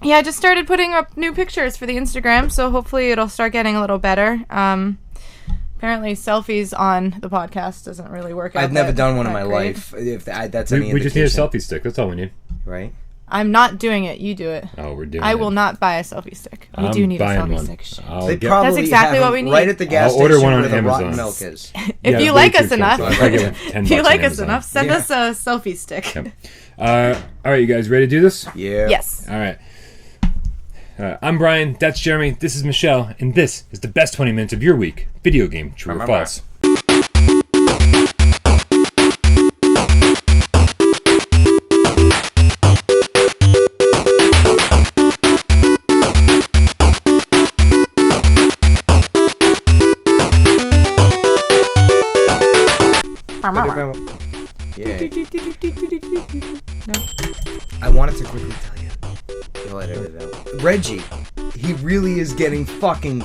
Yeah, I just started putting up new pictures for the Instagram, so hopefully it'll start getting a little better. Apparently, selfies on the podcast doesn't really work out. I've never done one in my great. life. If that's any We just need a indication. selfie stick. That's all we need. Right? I'm not doing it. You do it. Oh, we're doing I it. will not buy a selfie stick. We I'm do need a buying selfie one. stick. Shit. They probably That's exactly have what we them need. right at the gas I'll order station one on where the Amazon. rotten milk is. If you the like us Bluetooth enough, comes with, like, $10 if you on like us Amazon. enough, send us a selfie stick. Yep. All right, you guys ready to do this? Yeah. Yes. All right. I'm Brian, that's Jeremy, this is Michelle, and this is the best 20 minutes of your week. Video game, true or false? Yeah. I wanted to quickly tell you. You'll edit it out. Reggie, he really is getting fucking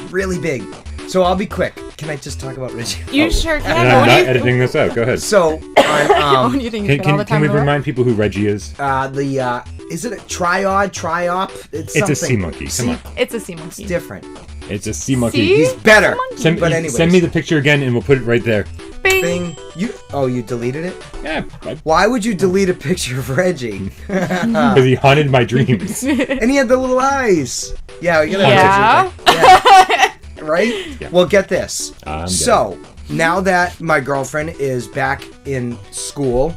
really big. So I'll be quick. Can I just talk about Reggie? You sure can. And I'm not editing this out. Go ahead. So, on, You think you spend all the Can time we in the world? remind people who Reggie is? is it a triop? It's something. It's a sea monkey. Come on. It's a sea monkey. It's different. It's a sea monkey. See? He's better. Send, But anyways. send me the picture again and we'll put it right there. Bing. Thing. You deleted it? Yeah, Why would you delete a picture of Reggie? because he haunted my dreams. And he had the little eyes. Yeah, we gotta Yeah. Yeah. Right? Yeah. Well, get this. I'm So, now that my girlfriend is back in school,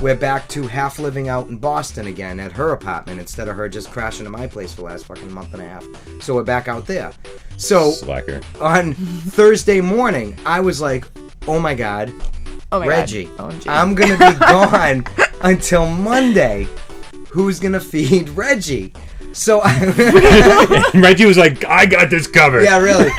we're back to half living out in Boston again at her apartment instead of her just crashing to my place for the last fucking month and a half. So we're back out there. So Slacker. on Thursday morning, I was like, oh my God, Oh my Reggie, God. OMG. I'm going to be gone until Monday. Who's going to feed Reggie? So I... And Reggie was like, I got this covered. Yeah, really.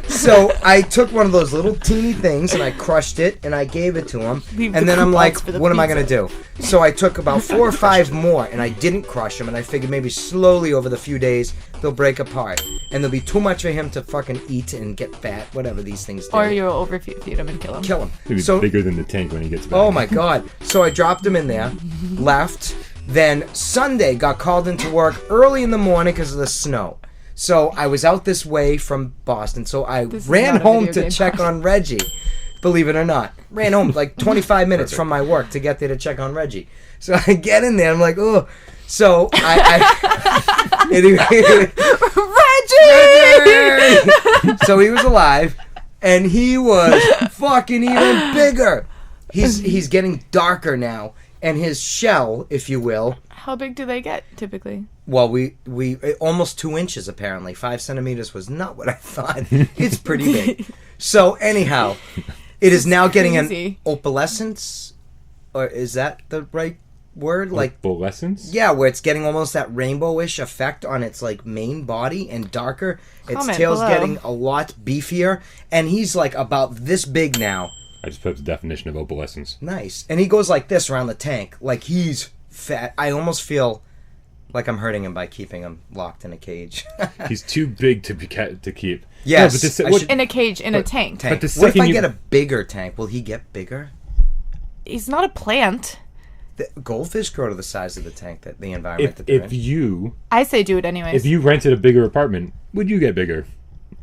So I took one of those little teeny things and I crushed it and I gave it to him. Leave the And then I'm like, coupons for the what am I going to pizza. do? So I took about 4 or 5 more and I didn't crush them. And I figured maybe slowly over the few days they'll break apart. And there'll be too much for him to fucking eat and get fat, whatever these things do. Or you'll overfeed him and kill him. Kill him. He'll be So, bigger than the tank when he gets back. oh my God. So I dropped him in there, left. Then Sunday got called into work early in the morning because of the snow. So I was out this way from Boston. So I This is ran not a home video to game check on Reggie. Believe it or not. Ran home like 25 minutes from my work to get there to check on Reggie. So I get in there. I'm like, oh. So I anyway, Reggie! So he was alive. And he was fucking even bigger. He's getting darker now. And his shell, if you will, How big do they get typically? well, we almost 2 inches apparently. 5 centimeters was not what I thought. It's pretty big. So anyhow, it is now getting crazy. an opalescence, or is that the right word? Like, Opalescence? yeah, where it's getting almost that rainbowish effect on its like main body and darker. Its Comment tail's below. getting a lot beefier, and he's like about this big now. I just put up the definition of opalescence. Nice. And he goes like this around the tank. Like he's fat. I almost feel like I'm hurting him by keeping him locked in a cage. He's too big to keep. Yes, No, but this, I what- should- In a cage, in a tank. Tank. But the What if second I you- get a bigger tank? Will he get bigger? He's not a plant. The goldfish grow to the size of the tank, that the environment that they're if in. you I say do it anyways. if you rented a bigger apartment, would you get bigger?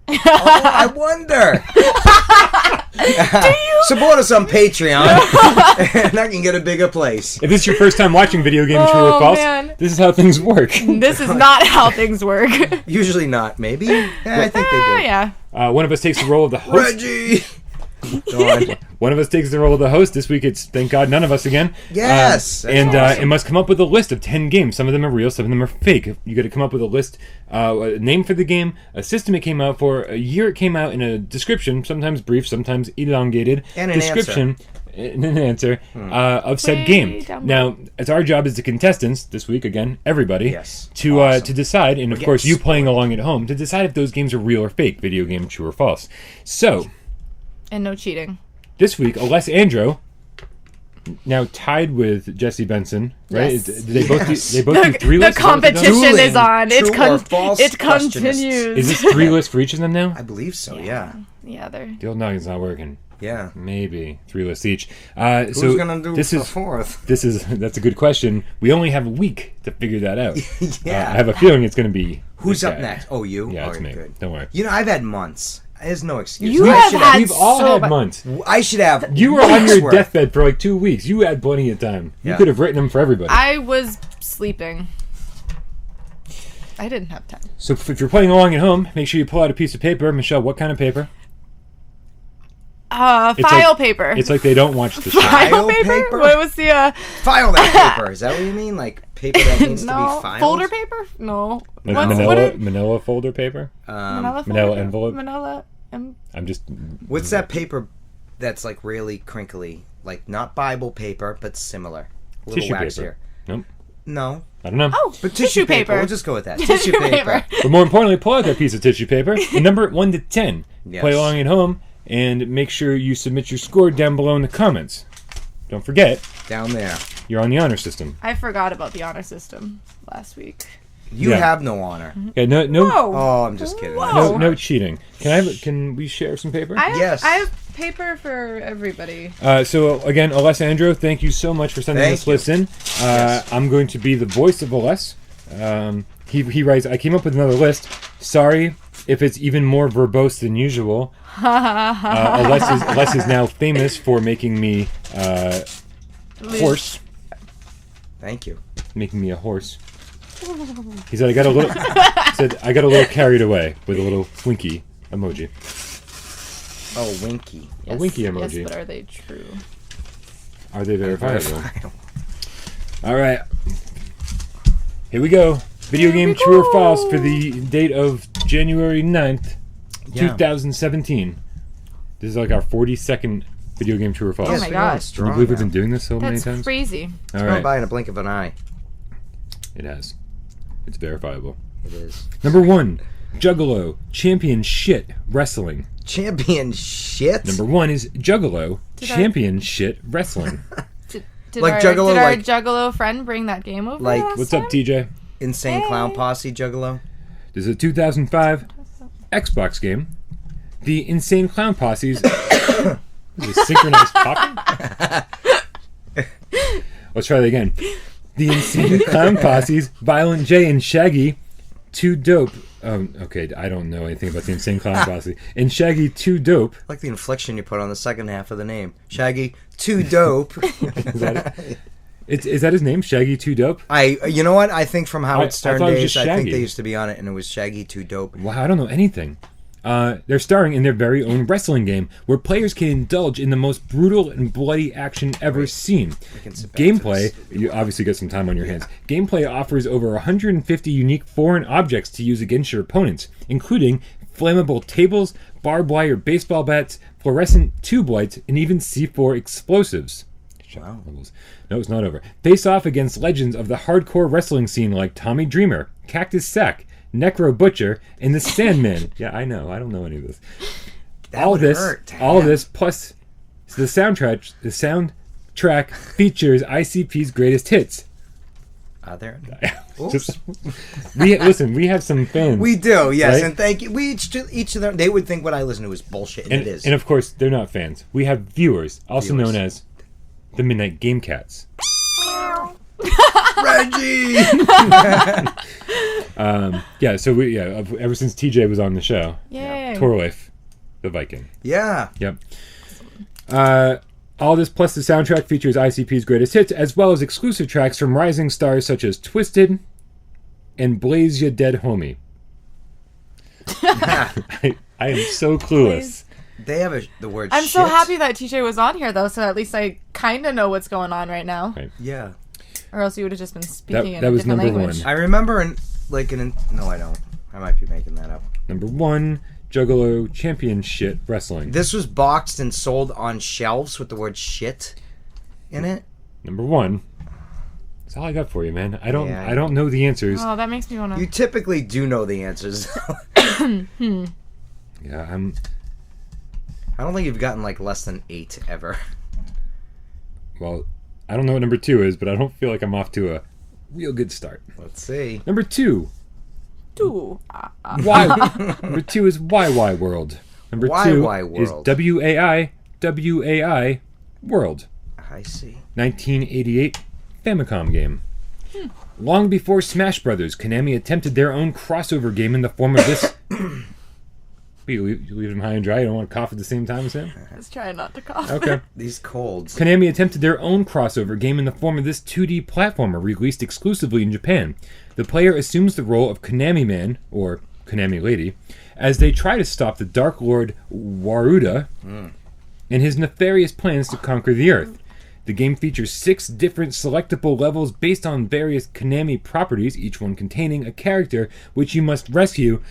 Oh, I wonder. Support us on Patreon, and I can get a bigger place. If this is your first time watching Video Game True or Oh, False, man. this is how things work. This is not how things work. Usually not. Maybe. Yeah, I think they do. Yeah. One of us takes the role of the host. Reggie. Go on. One of us takes the role of the host. This week it's, thank God, none of us again. Yes, that's and awesome. it must come up with a list of 10 games. Some of them are real, some of them are fake. You got to come up with a list, a name for the game, a system it came out for, a year it came out, and a description, sometimes brief, sometimes elongated, And an description, and an answer of said Way game. down Now, it's our job as the contestants this week, again, everybody, Yes. to Awesome. to decide, and of getting course you playing along at home, to decide if those games are real or fake. Video game, true or false. So, And no cheating. this week, Aless Andro, now tied with Jesse Benson, right? Yes. Do they both Yes. do 3 The lists? Is that what they've done? competition Dueling is on. true or false It questionists. continues. Is this 3 lists for each of them now? I believe so, yeah. Yeah, they're. The old noggin's not working. Yeah. Maybe 3 lists each. Who's so gonna do this the is fourth? That's a good question. We only have a week to figure that out. Yeah. I have a feeling it's going to be. Who's this up guy. next? Oh, you? Yeah, it's Okay, me. good. Don't worry. You know, I've had months. There's no excuse. You I have should had We've all so had mu- months. I should have. You were on weeks your worth. deathbed for like 2 weeks. You had plenty of time. You Yeah. could have written them for everybody. I was sleeping. I didn't have time. So if you're playing along at home, make sure you pull out a piece of paper. Michelle, what kind of paper? File like- paper. It's like they don't watch the show. file paper? paper? What was the File that paper. Is that what you mean? Like paper that needs to no be filed? folder paper? No. Manila folder paper? Manila Manila envelope? Manila. I'm just... What's that paper that's like really crinkly? Like not Bible paper, but similar. A little Tissue waxier. paper. Nope. No. I don't know. Oh, But tissue paper. We'll just go with that. Tissue paper. But more importantly, pull out that piece of tissue paper and number it 1 to 10. Yes. Play along at home and make sure you submit your score down below in the comments. Don't forget, Down there. you're on the honor system. I forgot about the honor system last week. You Yeah. have no honor. Okay, no, Whoa. Oh, I'm just kidding. Whoa. no cheating. Can we share some paper? Yes. I have paper for everybody. So again, Aless Andro, thank you so much for sending Thank this list in. Yes. I'm going to be the voice of Aless. He writes, I came up with another list. Sorry if it's even more verbose than usual. Aless is now famous for making me horse. Thank you. Making me a horse. He said I got a little carried away with a little winky emoji. Oh, winky. A winky emoji. Yes, but are they true? Are they verifiable? All right. Here we go. Video Here game we true or go. false for the date of January 9th, Yeah. 2017. This is like our 42nd video game true or false. Oh my we're God. going strong Can you believe we've now. been doing this so many That's times? crazy. All Gone right. by in a blink of an eye. It has. It's verifiable. It is. Number 1, Juggalo, champion shit wrestling. Champion shit? Number 1 is Juggalo, Did I- champion shit wrestling. Did Like our, Juggalo, did our like- Juggalo friend bring that game over Like- last What's up, time? TJ? Insane Clown Posse Juggalo? This is a 2005 Xbox game. The Insane Clown Posse's is a synchronized copy? Let's try that again. The Insane Clown Posse's Violent J and Shaggy, Too Dope. Okay, I don't know anything about the Insane Clown Posse. And Shaggy, Too Dope. I like the inflection you put on the second half of the name. Shaggy, too dope. Is that it? Is that his name? Shaggy, Too Dope? You know what? I think from Howard I Stern thought it was days, just I think Shaggy. they used to be on it, and it was Shaggy, too dope. Wow, I don't know anything. They're starring in their very own wrestling game, where players can indulge in the most brutal and bloody action ever seen. can sit back to Gameplay, this. you obviously got some time on your hands. Gameplay offers over 150 unique foreign objects to use against your opponents, including flammable tables, barbed wire baseball bats, fluorescent tube lights, and even C4 explosives. Wow. No, it's not over. Face off against legends of the hardcore wrestling scene like Tommy Dreamer, Cactus Sack, Necro Butcher, and the Sandman. Yeah, I know. I don't know any of this. That all would this, hurt. all of this, plus the soundtrack. The soundtrack features ICP's greatest hits. Are there? Just, we have some fans. We do, yes, Right? and thank you. We each of them, they would think what I listen to is bullshit, and and, it is. and of course, they're not fans. We have viewers, also Viewers. known as the Midnight Game Cats. Reggie! Yeah, so ever since TJ was on the show, Yay. Torleif, the Viking. Yeah. Yep. All this plus the soundtrack features ICP's greatest hits, as well as exclusive tracks from rising stars such as Twisted and Blaze Ya Dead Homie. I am so clueless. They have the word I'm shit. so happy that TJ was on here, though, so at least I kind of know what's going on right now. Right. Yeah. Or else you would have just been speaking in that a was different number language. one. I remember no, I don't. I might be making that up. Number 1, Juggalo Championship Wrestling. This was boxed and sold on shelves with the word shit in it. Number 1. That's all I got for you, man. I don't Yeah, I don't know the answers. Oh, that makes me want You to... typically do know the answers. Yeah, I'm I don't think you've gotten like less than 8 ever. well, I don't know what number 2 is, but I don't feel like I'm off to a real good start. Let's see. Number 2. Ooh. Number 2 is YY World. Number 2 YY is World. WAI World. I see. 1988 Famicom game. Long before Smash Brothers, Konami attempted their own crossover game in the form of this. You leave him high and dry? You don't want to cough at the same time as him? I was trying not to cough. Okay. These colds. Konami attempted their own crossover game in the form of this 2D platformer released exclusively in Japan. The player assumes the role of Konami Man, or Konami Lady, as they try to stop the Dark Lord Waruda and his nefarious plans to conquer the Earth. The game features 6 different selectable levels based on various Konami properties, each one containing a character which you must rescue,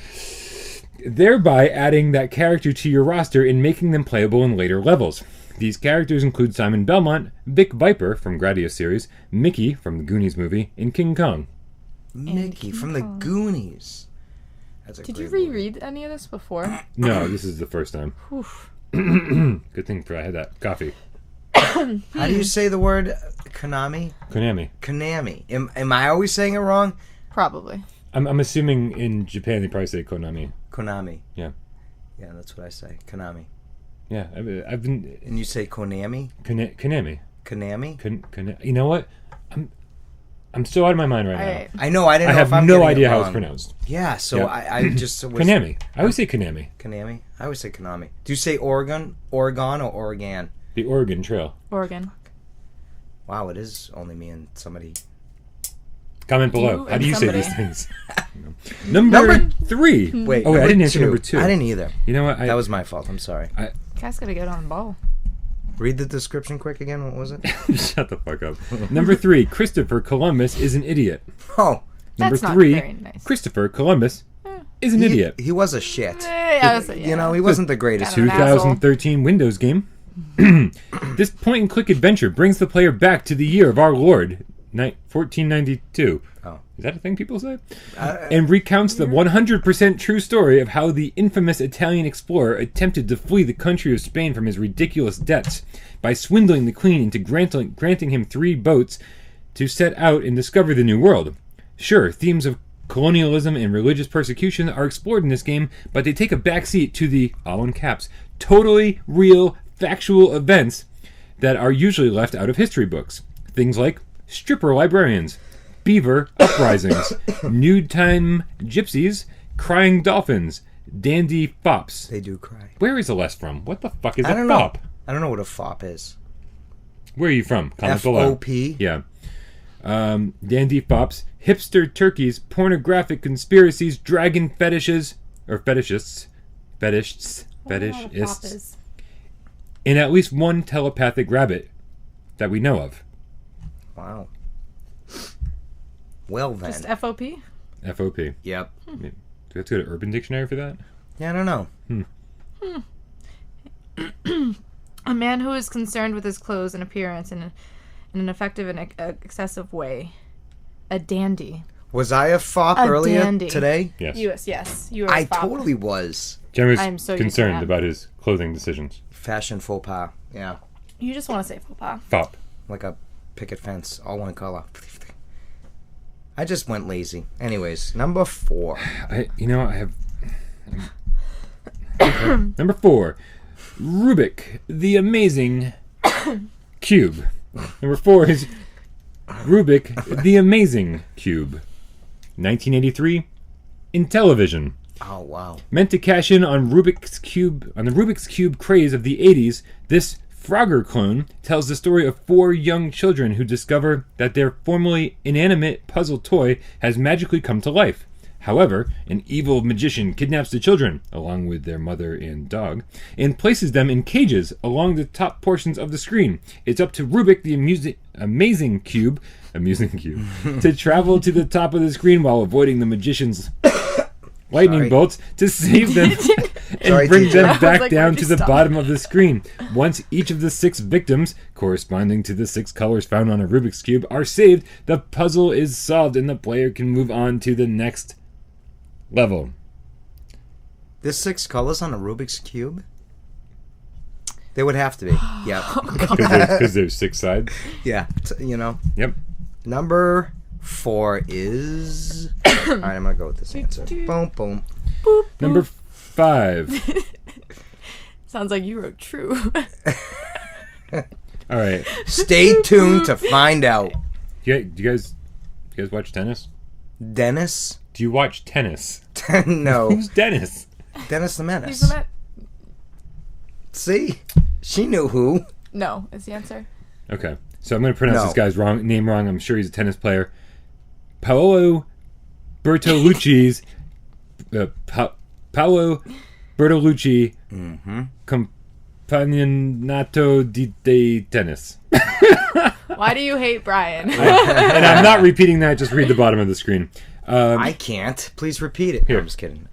thereby adding that character to your roster and making them playable in later levels. These characters include Simon Belmont, Vic Viper from Gradius series, Mickey from the Goonies movie, and King Kong. Mickey from the Goonies. That's a Did you great reread any of this before? No, this is the first time. Oof. Good thing I had that coffee. movie. How do you say the word Konami? Konami. Konami. Am I always saying it wrong? Probably. I'm assuming in Japan they probably say Konami. Konami. Yeah. Yeah, that's what I say. Konami. Yeah, I've been... And you say Konami? Konami. Konami? You know what? I'm so out of my mind right Alright. I know. I didn't now. I know have if I'm no getting idea it how wrong. it's pronounced. Yeah, so Yeah. I just was Konami. I always say Konami. Konami. I always say Konami. Do you say Oregon, or Oregon? The Oregon Trail. Oregon. Wow, it is only me and somebody. Comment below. You How do and you somebody. say these things? Number 3. Wait. Oh, wait, I didn't number answer 2. number 2. I didn't either. You know what? That was my fault. I'm sorry. Guys gotta get on the ball. Read the description quick again. What was it? Shut the fuck up. Number 3. Christopher Columbus is an idiot. Oh, Number That's not 3. very nice. Christopher Columbus is an idiot. He was a shit. Yeah. He wasn't the greatest. Kind of an asshole. 2013 Windows game. This point-and-click adventure brings the player back to the year of our Lord, 1492. Oh. Is that a thing people say? And recounts the 100% true story of how the infamous Italian explorer attempted to flee the country of Spain from his ridiculous debts by swindling the queen into granting him 3 boats to set out and discover the New World. Sure, themes of colonialism and religious persecution are explored in this game, but they take a backseat to the, all in caps, totally real, factual events that are usually left out of history books. Things like stripper librarians, beaver uprisings, nude time gypsies, crying dolphins, dandy fops. They do cry. Where is Aless from? What the fuck is I a don't fop? know. I don't know what a fop is. Where are you from? Comment below. FOP? Yeah. Dandy fops, hipster turkeys, pornographic conspiracies, dragon fetishes, or fetishists, and at least one telepathic rabbit that we know of. Wow. Well then. Just FOP? FOP. Yep. Do we have to go to Urban Dictionary for that? Yeah, I don't know. A man who is concerned with his clothes and appearance in an effective and excessive way. A dandy. Was I a fop A earlier dandy. today? Yes. Yes. You were I a fop. totally was. Jen was I'm so used to concerned that. about his clothing decisions. Fashion faux pas. Yeah. You just want to say faux pas. Fop. Like a picket fence, all one color. I just went lazy. Anyways, number 4. I have... Number 4. Rubik, the Amazing Cube. Number 4 is Rubik, the Amazing Cube. 1983, Intellivision. Oh, wow. Meant to cash in on the Rubik's Cube craze of the 80s, this Frogger clone tells the story of 4 young children who discover that their formerly inanimate puzzle toy has magically come to life. However, an evil magician kidnaps the children, along with their mother and dog, and places them in cages along the top portions of the screen. It's up to Rubik, the Amazing Cube, to travel to the top of the screen while avoiding the magician's lightning bolts to save them and Sorry, bring teacher. them back like, down why'd to you the stop? bottom of the screen. Once each of the 6 victims, corresponding to the 6 colors found on a Rubik's Cube, are saved, the puzzle is solved and the player can move on to the next level. There's 6 colors on a Rubik's Cube? There would have to be. Yeah. Because there's 6 sides. Yeah. Yep. Number 4 is... Alright, I'm going to go with this answer. Boom, boom. Number 5. Sounds like you wrote true. All right. Stay tuned to find out. Do you guys watch tennis? Dennis? Do you watch tennis? No. Who's Dennis? Dennis the He's Menace. the Met. See? She knew who. No, is the answer. Okay. So I'm going to pronounce No. this guy's name wrong. I'm sure he's a tennis player. Paolo Bertolucci's Paolo Bertolucci Campionato di Tennis. Why do you hate Brian? And I'm not repeating that. Just read the bottom of the screen. I can't. Please repeat it. Here. I'm just kidding.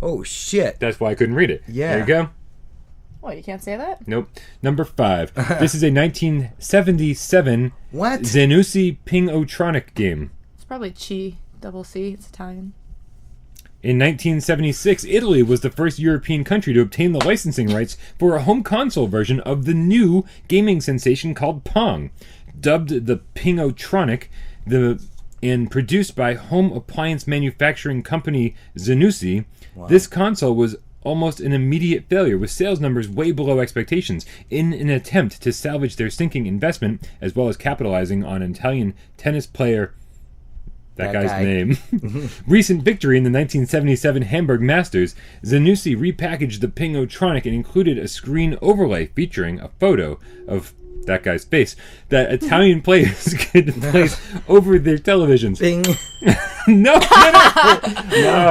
Oh, shit. That's why I couldn't read it. Yeah. There you go. What, you can't say that? Nope. Number 5. This is a 1977 What? Zanussi Ping-O-Tronic game. It's probably Chi, double C. It's Italian. In 1976, Italy was the first European country to obtain the licensing rights for a home console version of the new gaming sensation called Pong. Dubbed the Ping-O-Tronic, and produced by home appliance manufacturing company Zanussi, this console was almost an immediate failure, with sales numbers way below expectations, in an attempt to salvage their sinking investment, as well as capitalizing on an Italian tennis player, that guy's guy. name, recent victory in the 1977 Hamburg Masters. Zanussi repackaged the Ping-O-Tronic and included a screen overlay featuring a photo of that guy's face that Italian players could place over their televisions. Bing. No.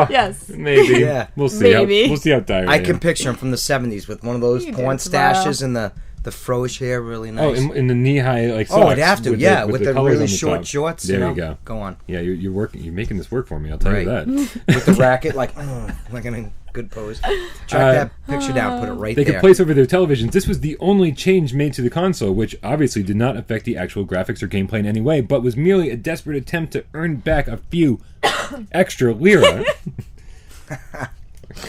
Yes. Maybe. Yeah. We'll see. Maybe. We'll see how tired I I can am. picture him from the 70s with one of those You do porn it tomorrow. stashes and the froish hair, really Oh, nice. in the knee-high like socks. Oh, I'd have to, with the colors really on the short top. shorts. There you know? you go. Go on. Yeah, you're working. You're making this work for me. I'll tell you Right. that. With the racket, like in a good pose. Track that picture down, put it right They there. could place over their televisions. This was the only change made to the console, which obviously did not affect the actual graphics or gameplay in any way, but was merely a desperate attempt to earn back a few extra lira.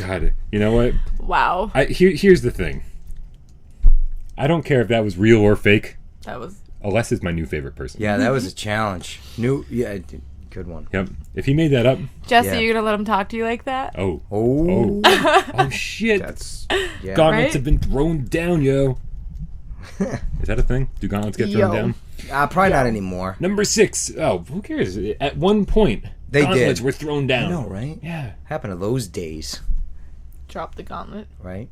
God, you know what? Wow. Here's the thing. I don't care if that was real or fake. That was... Aless is my new favorite person. Yeah, that was a challenge. Good one. Yep. If he made that up, Jesse, Yeah. you gonna let him talk to you like that? oh shit! That's Gauntlets Right? have been thrown down, yo. Is that a thing? Do gauntlets get thrown Yo. down? probably not anymore. Number 6. Oh, who cares? At one point, They gauntlets did. were thrown I down. know, right? Yeah. Happened to those days, Drop the gauntlet. right?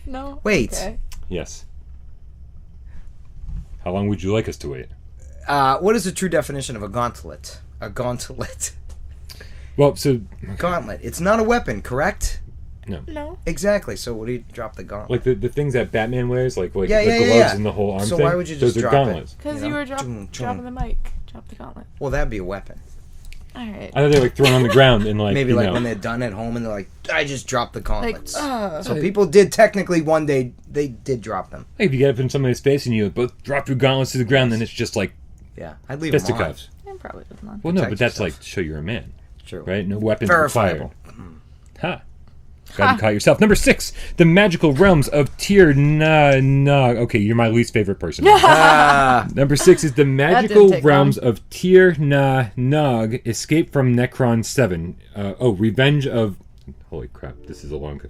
No? Wait. Okay. Yes. How long would you like us to wait? What is the true definition of a gauntlet? A gauntlet. Well, so Gauntlet. It's not a weapon, correct? No. Exactly. So what do you drop the gauntlet? like the things that Batman wears, like Yeah, the yeah, gloves yeah. and the whole arm So thing. why would you just Those are drop it? gauntlets. Because You you know? were Chum, chum. dropping the mic. Drop the gauntlet. Well, that'd be a weapon. Alright. I thought they were like thrown on the ground and like Maybe you like know. when they're done at home and they're like, I just dropped the Like, gauntlets. ugh. So people did technically one day, they did drop them. Like if you get up in somebody's face and you both drop your gauntlets to the ground, then it's just like Yeah. I'd leave them on. fisticuffs. Probably doesn't on. Well, no, Protect but that's yourself. like to show you're a man, True. right? No weapons Verifiable. required. Ha. Glad you caught yourself. Number 6, the magical realms of Tir Na Nog. Okay, you're my least favorite person. Number 6 is the magical take realms of Tir Na Nog. Escape from Necron 7. Revenge of. Holy crap! This is a long.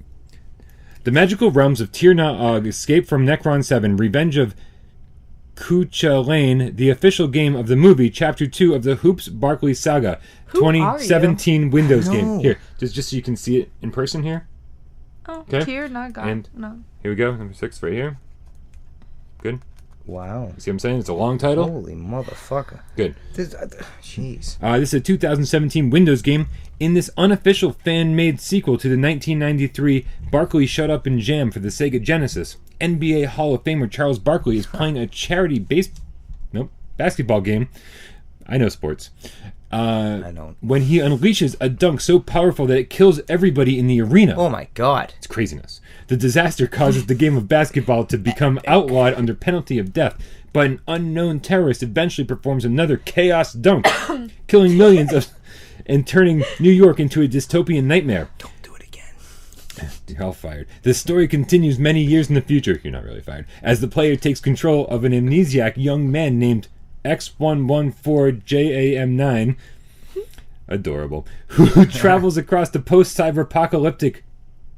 The magical realms of Tir Na Og. Escape from Necron 7. Revenge of Kucha Lane, the official game of the movie, Chapter 2 of the Hoops Barkley Saga, Who are you? 2017 Windows game. No. Here, just so you can see it in person here. Oh, Okay. Tier, not God. And- No. Here we go, number 6 right here. Good. Wow. See what I'm saying? It's a long title. Holy motherfucker. Good. Jeez. This is a 2017 Windows game. In this unofficial fan-made sequel to the 1993 Barkley Shut Up and Jam for the Sega Genesis, NBA Hall of Famer Charles Barkley is playing a charity basketball game. I know sports. I don't. When he unleashes a dunk so powerful that it kills everybody in the arena. Oh my god. It's craziness. The disaster causes the game of basketball to become outlawed under penalty of death, but an unknown terrorist eventually performs another chaos dunk, killing millions and turning New York into a dystopian nightmare. Don't do it again. You're all fired. The story continues many years in the future. You're not really fired. As the player takes control of an amnesiac young man named X114JAM9. adorable, who travels across the post-cyber-apocalyptic,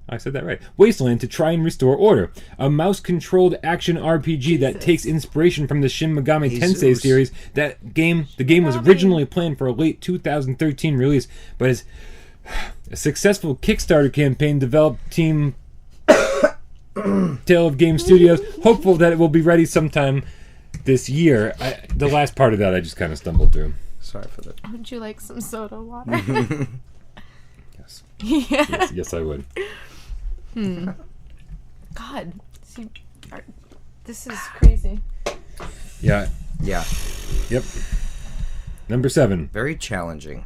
I said that right, wasteland to try and restore order. A mouse-controlled action RPG that takes inspiration from the Shin Megami Tensei series. The game was originally planned for a late 2013 release, but is a successful Kickstarter campaign developed team Tale of Game Studios, hopeful that it will be ready sometime this year. The last part of that I just kind of stumbled through. Sorry for that. Would you like some soda water? Yes. Yeah. Yes, I would. God. See, this is crazy. Yeah. Yeah. Yep. Number 7. Very challenging.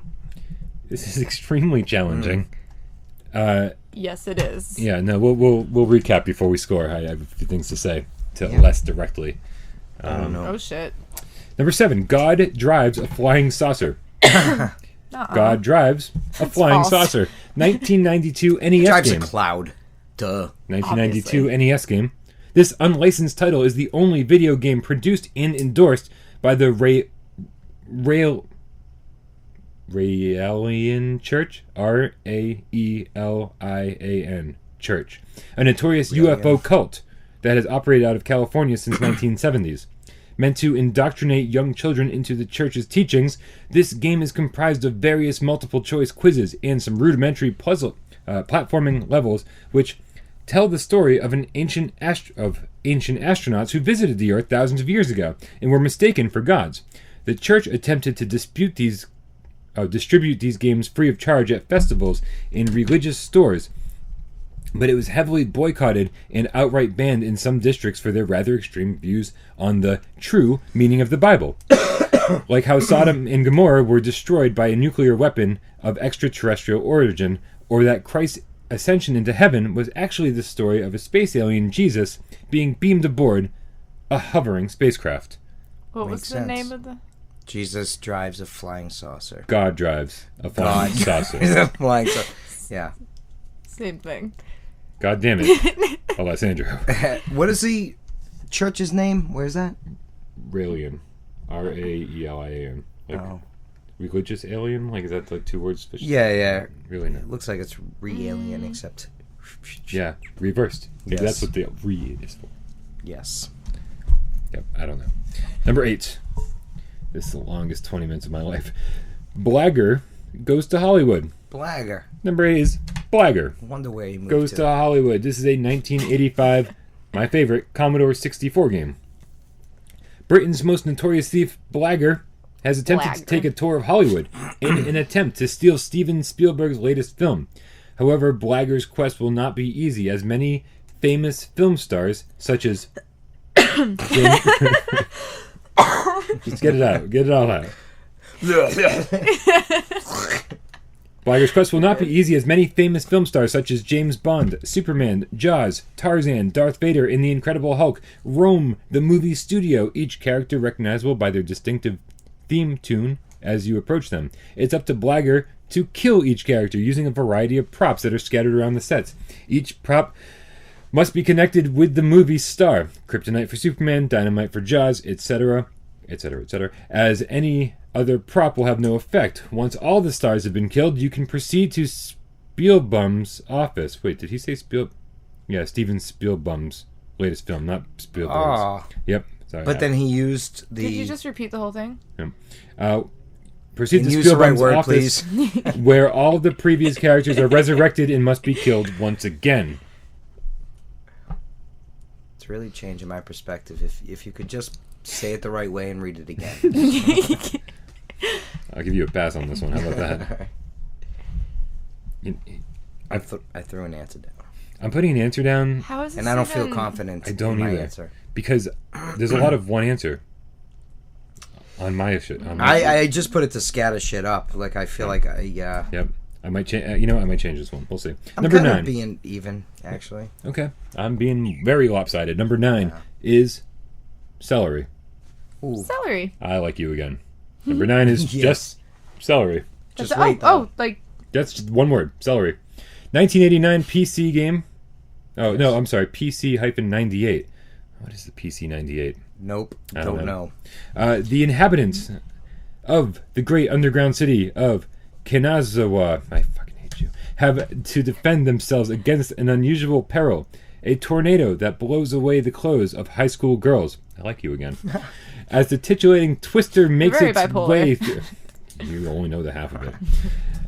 This is extremely challenging. Yes, it is. Yeah, no, we'll recap before we score. I have a few things to say less directly. I don't know. Oh, shit. Number 7. God drives a flying saucer. God drives a flying false. saucer. 1992 NES Drives game. a cloud. Duh. 1992 NES game. This unlicensed title is the only video game produced and endorsed by the Raelian Church, Raelian Church, a notorious UFO cult that has operated out of California since 1970s. Meant to indoctrinate young children into the church's teachings, this game is comprised of various multiple-choice quizzes and some rudimentary puzzle platforming levels, which tell the story of ancient astronauts who visited the Earth thousands of years ago and were mistaken for gods. The church attempted to distribute these games free of charge at festivals and religious stores, but it was heavily boycotted and outright banned in some districts for their rather extreme views on the true meaning of the Bible. Like how Sodom and Gomorrah were destroyed by a nuclear weapon of extraterrestrial origin, or that Christ's ascension into heaven was actually the story of a space alien, Jesus, being beamed aboard a hovering spacecraft. What was Makes the sense. name of the... Jesus drives a flying saucer. God drives a flying saucer. A flying saucer. Yeah. Same thing. God damn it. Aless Andro. What is the church's name? Where's that? Raelian. Raelian. Like religious alien? Like, is that like two words? Yeah. Really not. It looks like it's re-alien, except... Yeah, reversed. Maybe Yes. that's what the re is for. Yes. Yep, I don't know. Number 8. This is the longest 20 minutes of my life. Blagger goes to Hollywood. Blagger. Number 8 is Blagger Wonder where he moved goes to Hollywood. This is a 1985, my favorite, Commodore 64 game. Britain's most notorious thief, Blagger, has attempted to take a tour of Hollywood in an attempt to steal Steven Spielberg's latest film. However, Blagger's quest will not be easy, as many famous film stars, such as... Just get it out. Get it all out. Blagger's quest will not be easy, as many famous film stars such as James Bond, Superman, Jaws, Tarzan, Darth Vader, and The Incredible Hulk roam the movie studio, each character recognizable by their distinctive theme tune as you approach them. It's up to Blagger to kill each character using a variety of props that are scattered around the sets. Each prop must be connected with the movie star. Kryptonite for Superman, dynamite for Jaws, etc., etc., etc., as any other prop will have no effect. Once all the stars have been killed, you can proceed to Spielbaum's office. Wait, did he say Yeah, Steven Spielbaum's latest film, not Spielberg's. Oh. Yep. Sorry. But then he used the... Did you just repeat the whole thing? Proceed to use the right Spielbaum's word, office, please. where all the previous characters are resurrected and must be killed once again. It's really changing my perspective. If you could just say it the right way and read it again. I'll give you a pass on this one. How about that? I threw an answer down. I'm putting an answer down How is this And I don't feel even- confident I don't in my either. answer. because there's a lot of one answer on my shit. I just put it to scatter shit up. Like, I feel like Yep. I might change. You know, I might change this one. We'll see. I'm Number kind 9. of being even, actually. Okay. I'm being very lopsided. Number 9 is celery. Ooh. Celery. I like you again. Number 9 is Yes. just celery. Just That's- wait, though. like That's just one word. Celery. 1989 PC game. Oh, no, I'm sorry. PC-98. What is the PC-98? Nope. I don't Don't know. The inhabitants of the great underground city of Kanazawa, I fucking hate you, have to defend themselves against an unusual peril. A tornado that blows away the clothes of high school girls. I like you again. As the titillating twister makes Very its bipolar. way through... You only know the half of it.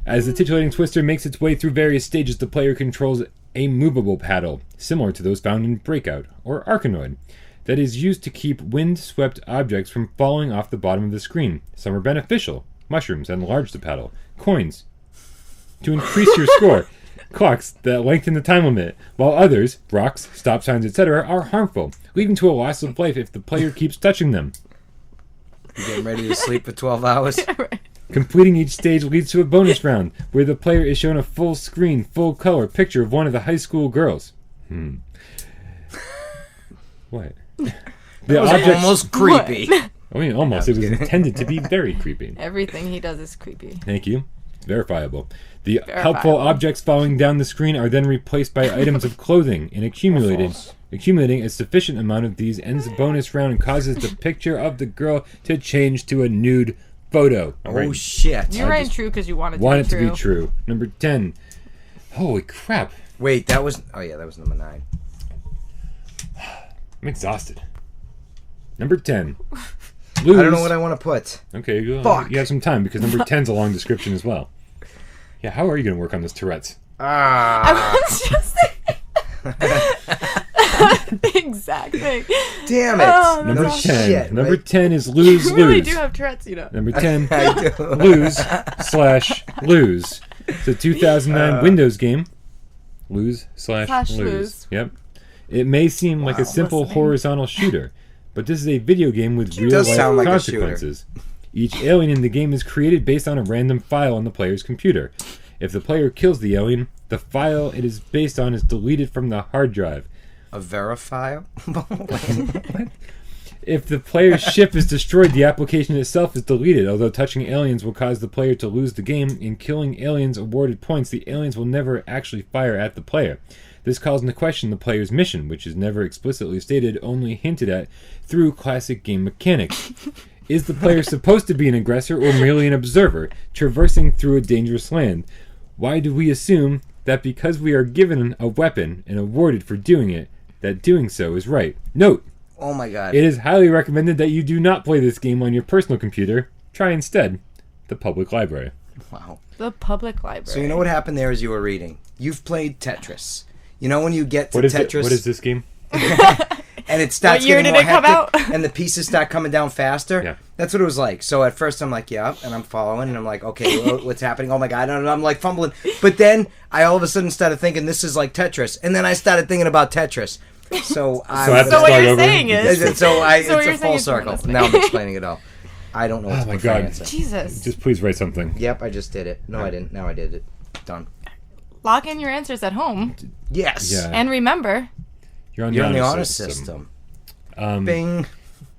As the titillating twister makes its way through various stages, the player controls a movable paddle, similar to those found in Breakout, or Arkanoid, that is used to keep wind-swept objects from falling off the bottom of the screen. Some are beneficial. Mushrooms that enlarge the paddle. Coins to increase your score. Clocks that lengthen the time limit, while others, rocks, stop signs, etc., are harmful, leading to a loss of life if the player keeps touching them. You getting ready to sleep for 12 hours? Right. Completing each stage leads to a bonus round, where the player is shown a full-screen, full-color picture of one of the high school girls. What? That was almost creepy. I mean, almost. It was intended to be very creepy. Everything he does is creepy. Thank you. It's verifiable. The helpful objects falling down the screen are then replaced by items of clothing and accumulating a sufficient amount of these ends the bonus round and causes the picture of the girl to change to a nude photo. Oh, shit. You're writing true because you want it to be true. Number 10. Holy crap. Wait, that was... Oh, yeah, that was number 9. I'm exhausted. Number 10. Lose. I don't know what I want to put. Okay, you Fuck. have some time because number 10's a long description as well. Yeah, how are you going to work on this Tourette's? I was just the exact thing. Damn it. Oh, Number that's 10. shit, Number right? 10 is lose, You really lose. do have Tourette's, you know. Number 10, I do. lose/lose. It's a 2009 Windows game. Lose/lose. Lose. Yep. It may seem like a simple Listening. horizontal shooter, but this is a video game with does sound real-life like a shooter. consequences. Each alien in the game is created based on a random file on the player's computer. If the player kills the alien, the file it is based on is deleted from the hard drive. A verifiable? If the player's ship is destroyed, the application itself is deleted, although touching aliens will cause the player to lose the game. In killing aliens awarded points, the aliens will never actually fire at the player. This calls into question the player's mission, which is never explicitly stated, only hinted at through classic game mechanics. Is the player supposed to be an aggressor or merely an observer, traversing through a dangerous land? Why do we assume that because we are given a weapon and awarded for doing it, that doing so is right? Note, Oh my god. it is highly recommended that you do not play this game on your personal computer. Try instead the public library. Wow. The public library. So you know what happened there as you were reading? You've played Tetris. You know when you get to What is Tetris What is this game? and it starts What year getting did more it come hectic out? and the pieces start coming down faster? Yeah. That's what it was like. So at first I'm like, yeah, and I'm following and I'm like, okay, what's happening? Oh my god, and I'm like fumbling. But then I all of a sudden started thinking this is like Tetris. And then I started thinking about Tetris. So I So I have to So what start you're over? saying is... it's So what a you're full saying is circle. listening. Now I'm explaining it all. I don't know what Oh to my put for an God. answer. Jesus. Just please write something. Yep, I just did it. No, I didn't. Now I did it. Done. Log in your answers at home. Yes. Yeah. And remember... You're on You're in the honor system. system. Bing.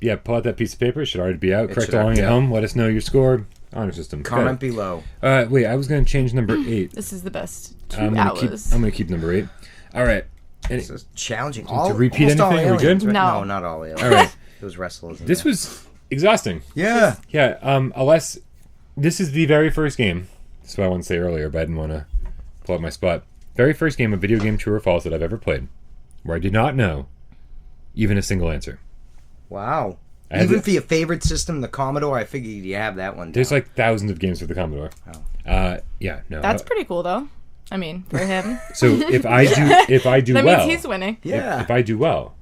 Yeah, pull out that piece of paper. It should already be out. Correct should along be at out. home. Let us know your score. Honor system. Comment Good. below. Wait, I was going to change number 8. This is the best 2 I'm gonna hours. keep number 8. All right. And This is challenging. to repeat almost all anything? Are we aliens, good? right? No. No, not all aliens. all right. Those wrestlers. in This there. was exhausting. Yeah. Yeah. Aless, this is the very first game. That's what I wanted to say earlier, but I didn't want to pull up my spot. Very first game of video game true or false that I've ever played, where I did not know even a single answer. Wow. I had Even to- for your favorite system, the Commodore, I figured you have that one. There's down. like thousands of games for the Commodore. Yeah, no. That's pretty cool, though. I mean, for him. So if I do That well, means he's winning. Yeah. if I do well,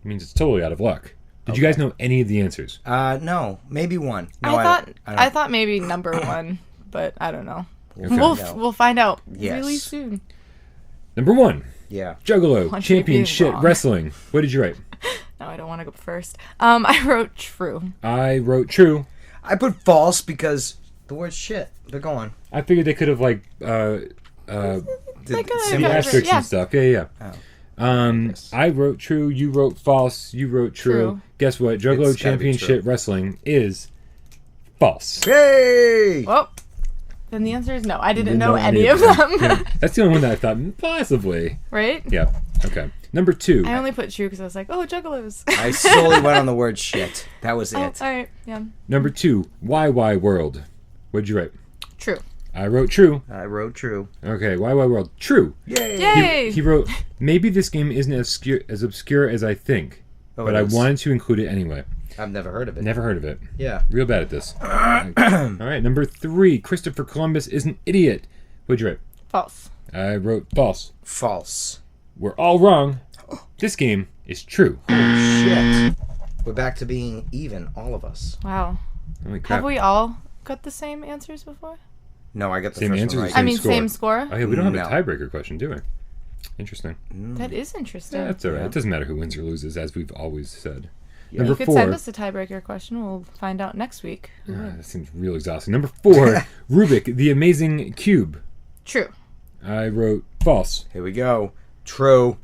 it means it's totally out of luck. Did you guys know any of the answers? No, maybe one. No, I thought maybe number 1, but I don't know. We'll find out. We'll find out Yes. really soon. Number 1, Yeah. Juggalo, Want you to be Championship wrong. Wrestling. What did you write? No, I don't want to go first. I wrote true. I wrote true. I put false because the word shit. But go on. I figured they could have like The Like a- symbol- Yeah, asterisks yeah. and stuff. Yeah. Oh. I wrote true. You wrote false. You wrote true. True. Guess what? Juggalo It's gotta be Championship Wrestling is false. Hey! Well, then the answer is no. I didn't Didn't know any of them. Yeah. That's the only one that I thought possibly. Right? Yeah. Okay. Number 2. I only put true because I was like, oh, juggalos. I solely went on the word shit. That was Oh, it. all right. Yeah. Number 2. YY World. What'd you write? True. I wrote true. I wrote true. Okay, Why World. True. Yay! He wrote, maybe this game isn't as obscure as I think, but I wanted to include it anyway. I've never heard of it. Never heard of it. Yeah. Real bad at this. All right, number 3. Christopher Columbus is an idiot. What'd you write? False. I wrote false. False. We're all wrong. This game is true. Oh, shit. We're back to being even, all of us. Wow. Holy crap. Have we all got the same answers before? No, I got the Same first answer, one right. same I mean, score. same score? Oh, yeah, we don't have No. a tiebreaker question, do we? Interesting. That is interesting. Yeah, that's all right. Yeah. It doesn't matter who wins or loses, as we've always said. Yeah. Number You could 4. send us a tiebreaker question. We'll find out next week. That seems real exhausting. Number 4. Rubik, the Amazing Cube. True. I wrote false. Here we go. True.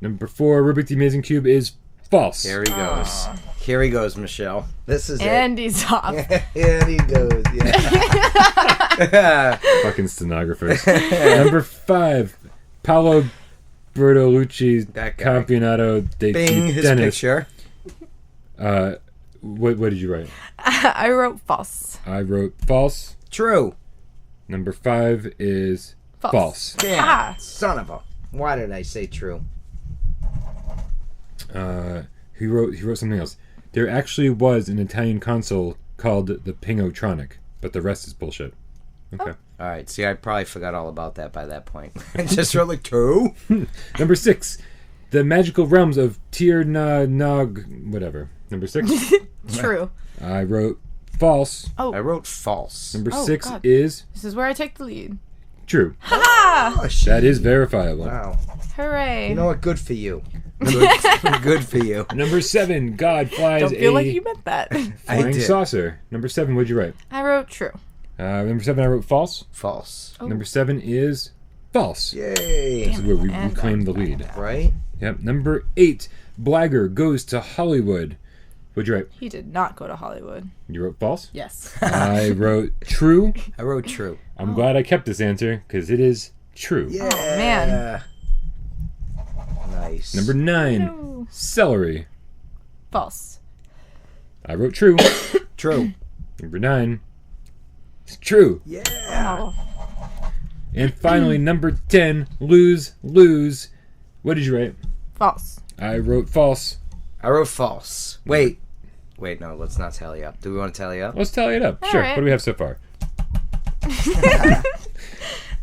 Number 4. Rubik, the Amazing Cube is false. Here he goes. Here he goes, Michelle. This is And he's off. it. And he goes. Yeah. Fucking stenographers. Number 5. Paolo Bertolucci's That guy. Campionato de Bing, his Tennis. picture. What did you write? I wrote false. I wrote false. True. Number 5 is false. Damn. Ah. Son of a. Why did I say true? He wrote something else. There actually was an Italian console called the Pingotronic, but the rest is bullshit. Okay. All right. See, I probably forgot all about that by that point. I just wrote like true. Number 6. The Magical Realms of Tir na Nog whatever. Number 6. True. I wrote false. I wrote false. Number Oh, 6 God. is This is where I take the lead. true. Ha! Oh, shit. That is verifiable. Wow. Hooray. You know what? Good for you. Good for you. Number 7. God flies Don't a feel like you meant that. I flying did. saucer. Number 7. What'd you write? I wrote true. Number 7. I wrote false. False. Oh. Number 7 is false. Yay. This is where we And reclaim the lead. Right? Yep. Number 8. Blagger goes to Hollywood. What'd you write? He did not go to Hollywood. You wrote false? Yes. I wrote true. I wrote true. I'm glad I kept this answer because it is true. Yeah. man. Nice. Number 9. No. Celery. False. I wrote true. True. Number 9. It's true. Yeah. Oh. And finally, number 10. Lose. What did you write? False. I wrote false. I wrote false. Wait, no, let's not tally up. Do we want to tally up? Let's tally it up. All Sure. right. What do we have so far?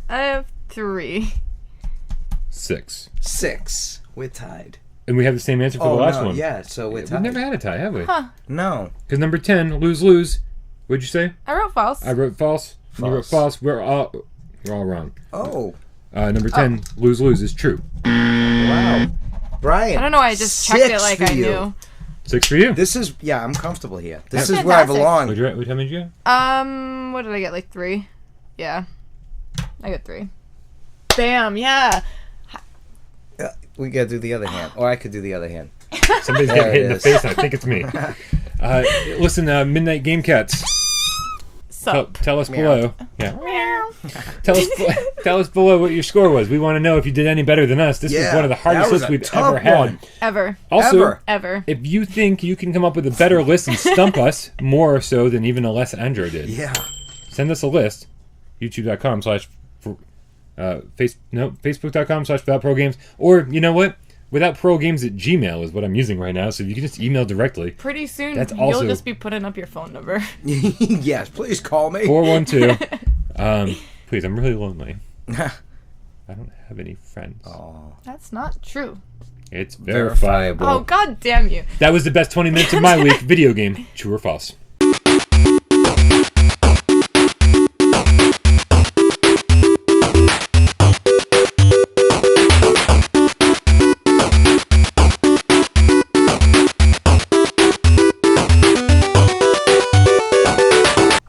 I have 3. 6. 6. We're tied. And we have the same answer for the last no. one. Yeah, so we're We've tied. never had a tie, have we? Huh. No. Because number 10, lose. What'd you say? I wrote false. I wrote false. And you wrote False. false. We're all wrong. Oh. Number 10, lose is true. Wow. Brian. I don't know why I just checked it 6 like for I you. knew. 6 for you. This is, yeah, I'm comfortable here. This That's is where I fantastic. belong. What'd you write? How many did you get? What did I get? Like 3? Yeah. I got 3. Bam, yeah. We gotta do the other hand. Or I could do the other hand. Somebody's There getting hit it in the is. face. I think it's me. Listen, Midnight Game Cats. Sup. Tell us Meow. below. Yeah. Tell us below what your score was. We want to know if you did any better than us. This was Yeah, one of the hardest that was lists a we've tough ever had. one. Ever. Also, Ever. Ever. if you think you can come up with a better list and stump us more so than even Aless Andro did, Yeah. send us a list. Facebook.com/withoutprogames, or you know what? Withoutprogames at Gmail is what I'm using right now. So if you can just email directly. Pretty soon, That's also- you'll just be putting up your phone number. Yes, please call me. 412. Please, I'm really lonely. I don't have any friends. Oh. That's not true. It's verifiable. Oh, god damn you. That was the best 20 minutes of my week. Video game. True or false?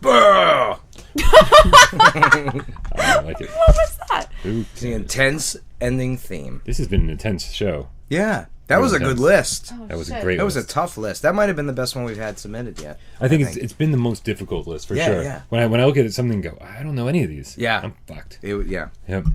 Brr. I like it. What was that? Ooh, It's the intense ending theme. this has been an intense show. Yeah. That was a good list. Oh, That was a shit. great That was a list. tough list. That might have been the best one we've had submitted yet. I think it's been the most difficult list for Yeah, sure. yeah. When I look at it, something and go, I don't know any of these. Yeah. I'm fucked. Yeah. Yep.